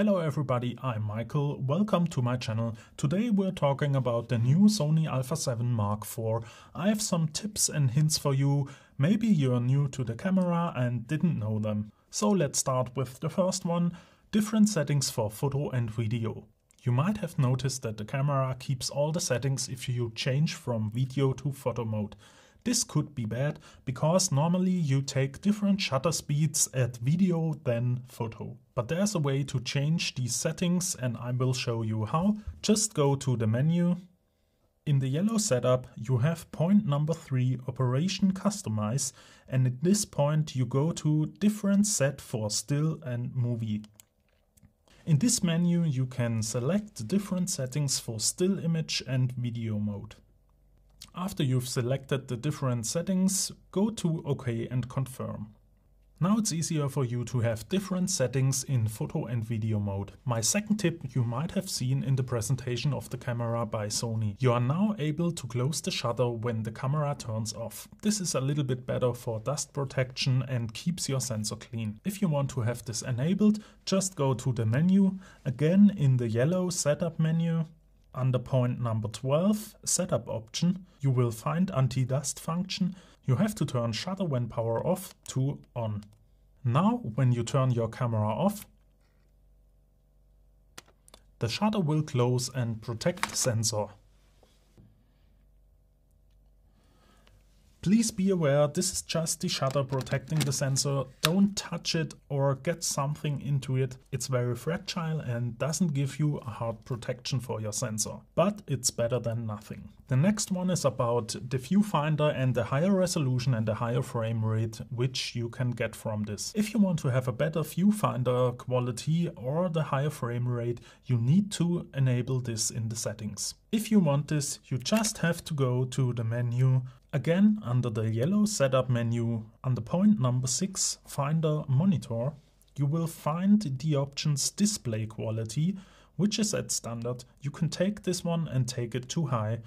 Hello everybody, I'm Michael, welcome to my channel. Today we're talking about the new Sony Alpha 7 Mark IV. I have some tips and hints for you. Maybe you're new to the camera and didn't know them. So let's start with the first one, different settings for photo and video. You might have noticed that the camera keeps all the settings if you change from video to photo mode. This could be bad because normally you take different shutter speeds at video than photo. But there's a way to change these settings and I will show you how. Just go to the menu. In the yellow setup you have point number 3, Operation Customize, and at this point you go to different set for still and movie. In this menu you can select different settings for still image and video mode. After you've selected the different settings, go to OK and confirm. Now it's easier for you to have different settings in photo and video mode. My second tip you might have seen in the presentation of the camera by Sony. You are now able to close the shutter when the camera turns off. This is a little bit better for dust protection and keeps your sensor clean. If you want to have this enabled, just go to the menu, again in the yellow setup menu. Under point number 12, setup option, you will find anti-dust function. You have to turn shutter when power off to on. Now when you turn your camera off, the shutter will close and protect the sensor. Please be aware, this is just the shutter protecting the sensor. Don't touch it or get something into it. It's very fragile and doesn't give you a hard protection for your sensor. But it's better than nothing. The next one is about the viewfinder and the higher resolution and the higher frame rate which you can get from this. If you want to have a better viewfinder quality or the higher frame rate, you need to enable this in the settings. If you want this, you just have to go to the menu. Again, under the yellow setup menu, under point number 6, Finder Monitor, you will find the options Display Quality, which is at standard. You can take this one and take it to high.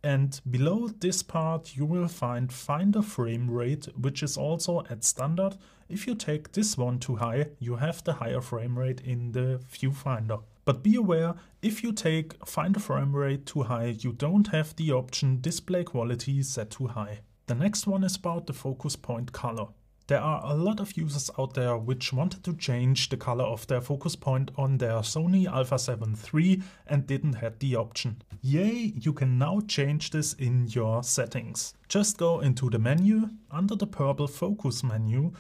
And below this part you will find Finder Frame Rate, which is also at standard. If you take this one to high, you have the higher frame rate in the viewfinder. But be aware, if you take Finder Frame Rate too high, you don't have the option Display Quality set to high. The next one is about the focus point color. There are a lot of users out there which wanted to change the color of their focus point on their Sony Alpha 7 III and didn't have the option. Yay, you can now change this in your settings. Just go into the menu, under the purple focus menu,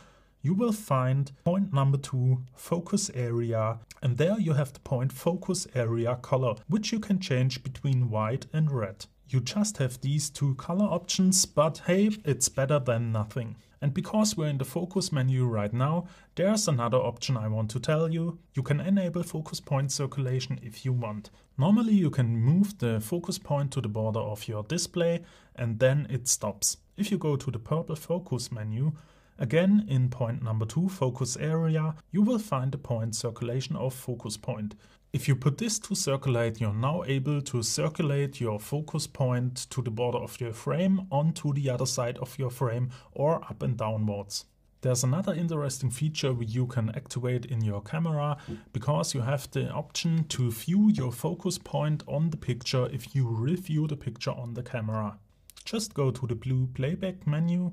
you will find point number 2, focus area, and there you have the point focus area color, which you can change between white and red. You just have these two color options, but hey, it's better than nothing. And because we're in the focus menu right now, there's another option I want to tell you. You can enable focus point circulation if you want. Normally you can move the focus point to the border of your display and then it stops. If you go to the purple focus menu, again in point number 2, focus area, you will find the point circulation of focus point. If you put this to circulate, you're now able to circulate your focus point to the border of your frame, onto the other side of your frame, or up and downwards. There's another interesting feature you can activate in your camera, because you have the option to view your focus point on the picture if you review the picture on the camera. Just go to the blue playback menu,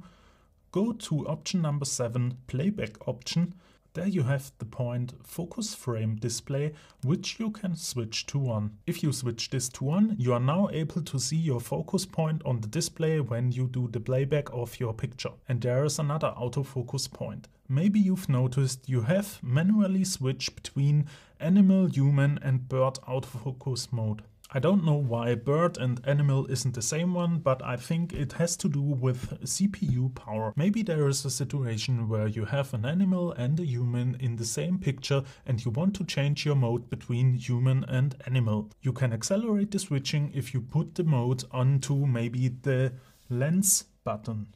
go to option number 7, playback option. There you have the point focus frame display, which you can switch to on. If you switch this to on, you are now able to see your focus point on the display when you do the playback of your picture. And there is another autofocus point. Maybe you've noticed you have manually switched between animal, human and bird autofocus mode. I don't know why bird and animal isn't the same one, but I think it has to do with CPU power. Maybe there is a situation where you have an animal and a human in the same picture and you want to change your mode between human and animal. You can accelerate the switching if you put the mode onto maybe the lens button.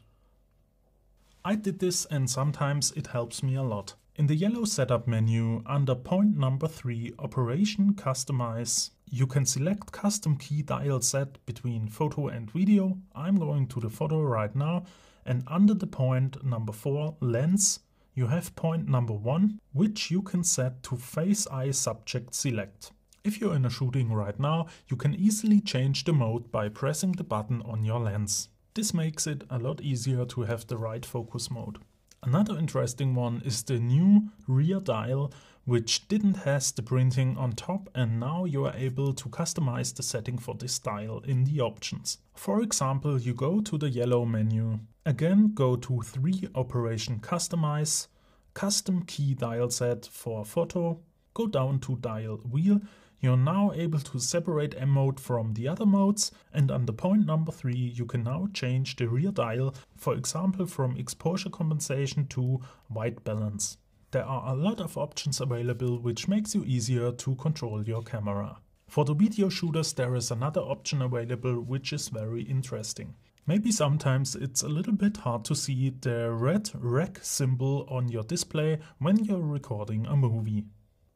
I did this and sometimes it helps me a lot. In the yellow setup menu, under point number 3, Operation Customize, you can select custom key dial set between photo and video. I'm going to the photo right now, and under the point number 4, Lens, you have point number 1, which you can set to face eye subject select. If you're in a shooting right now, you can easily change the mode by pressing the button on your lens. This makes it a lot easier to have the right focus mode. Another interesting one is the new rear dial, which didn't has the printing on top, and now you are able to customize the setting for this dial in the options. For example, you go to the yellow menu. Again, go to 3 Operation Customize, Custom Key Dial Set for photo, go down to Dial Wheel. You're now able to separate M mode from the other modes, and under point number 3 you can now change the rear dial, for example from exposure compensation to white balance. There are a lot of options available, which makes you easier to control your camera. For the video shooters there is another option available which is very interesting. Maybe sometimes it's a little bit hard to see the red rec symbol on your display when you're recording a movie.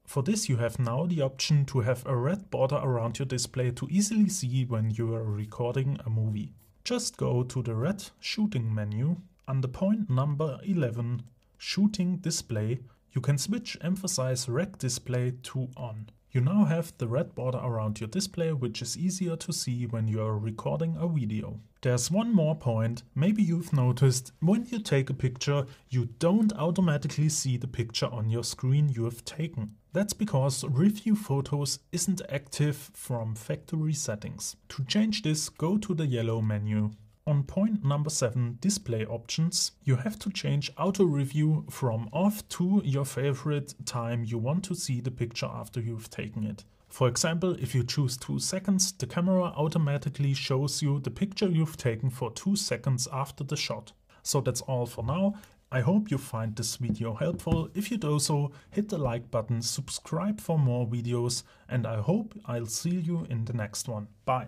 For this you have now the option to have a red border around your display to easily see when you are recording a movie. Just go to the red shooting menu. Under point number 11, shooting display, you can switch emphasize rec display to on. You now have the red border around your display, which is easier to see when you are recording a video. There's one more point. Maybe you've noticed when you take a picture, you don't automatically see the picture on your screen you have taken. That's because Review Photos isn't active from factory settings. To change this, go to the yellow menu. On point number 7, display options, you have to change auto review from off to your favorite time you want to see the picture after you've taken it. For example, if you choose 2 seconds, the camera automatically shows you the picture you've taken for 2 seconds after the shot. So that's all for now. I hope you find this video helpful. If you do so, hit the like button, subscribe for more videos, and I hope I'll see you in the next one. Bye!